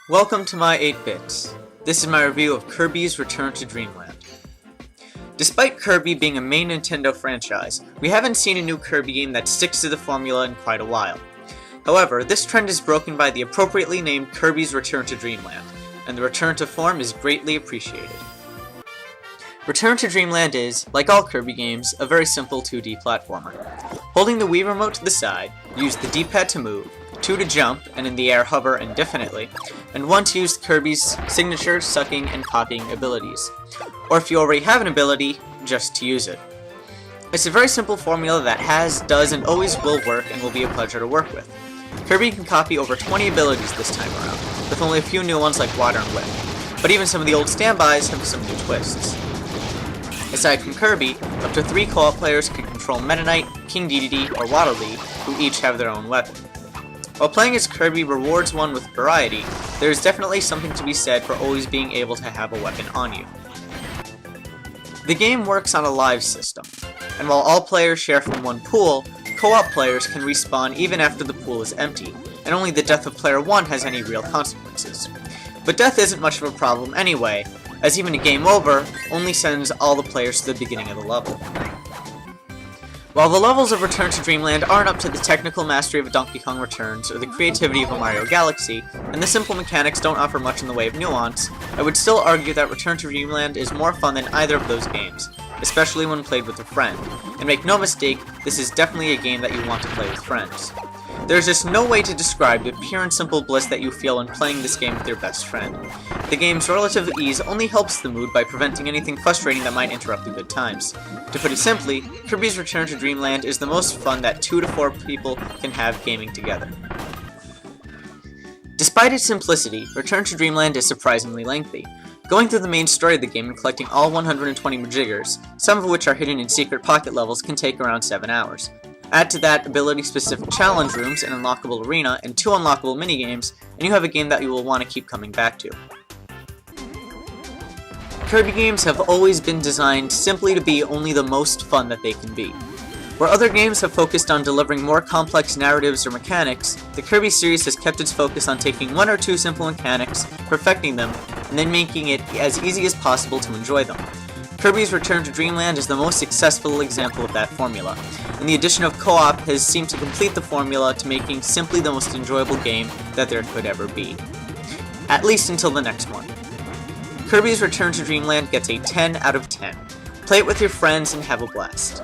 Welcome to my 8-Bits. This is my review of Kirby's Return to Dreamland. Despite Kirby being a main Nintendo franchise, we haven't seen a new Kirby game that sticks to the formula in quite a while. However, this trend is broken by the appropriately named Kirby's Return to Dreamland, and the return to form is greatly appreciated. Return to Dreamland is, like all Kirby games, a very simple 2D platformer. Holding the Wii Remote to the side, use the D-pad to move, 2 to jump, and in the air hover indefinitely, and 1 to use Kirby's signature sucking and popping abilities. Or if you already have an ability, just to use it. It's a very simple formula that has, does, and always will work and will be a pleasure to work with. Kirby can copy over 20 abilities this time around, with only a few new ones like Water and Whip, but even some of the old standbys have some new twists. Aside from Kirby, up to 3 co-op players can control Meta Knight, King Dedede, or Waddle Dee, who each have their own weapon. While playing as Kirby rewards one with variety, there is definitely something to be said for always being able to have a weapon on you. The game works on a live system, and while all players share from one pool, co-op players can respawn even after the pool is empty, and only the death of player 1 has any real consequences. But death isn't much of a problem anyway, as even a game over only sends all the players to the beginning of the level. While the levels of Return to Dreamland aren't up to the technical mastery of a Donkey Kong Returns or the creativity of a Mario Galaxy, and the simple mechanics don't offer much in the way of nuance, I would still argue that Return to Dreamland is more fun than either of those games, especially when played with a friend. And make no mistake, this is definitely a game that you want to play with friends. There's just no way to describe the pure and simple bliss that you feel when playing this game with your best friend. The game's relative ease only helps the mood by preventing anything frustrating that might interrupt the good times. To put it simply, Kirby's Return to Dreamland is the most fun that 2 to 4 people can have gaming together. Despite its simplicity, Return to Dreamland is surprisingly lengthy. Going through the main story of the game and collecting all 120 majiggers, some of which are hidden in secret pocket levels, can take around 7 hours. Add to that ability-specific challenge rooms, an unlockable arena, and 2 unlockable minigames, and you have a game that you will want to keep coming back to. Kirby games have always been designed simply to be only the most fun that they can be. Where other games have focused on delivering more complex narratives or mechanics, the Kirby series has kept its focus on taking 1 or 2 simple mechanics, perfecting them, and then making it as easy as possible to enjoy them. Kirby's Return to Dreamland is the most successful example of that formula, and the addition of co-op has seemed to complete the formula to making simply the most enjoyable game that there could ever be. At least until the next one. Kirby's Return to Dreamland gets a 10 out of 10. Play it with your friends and have a blast.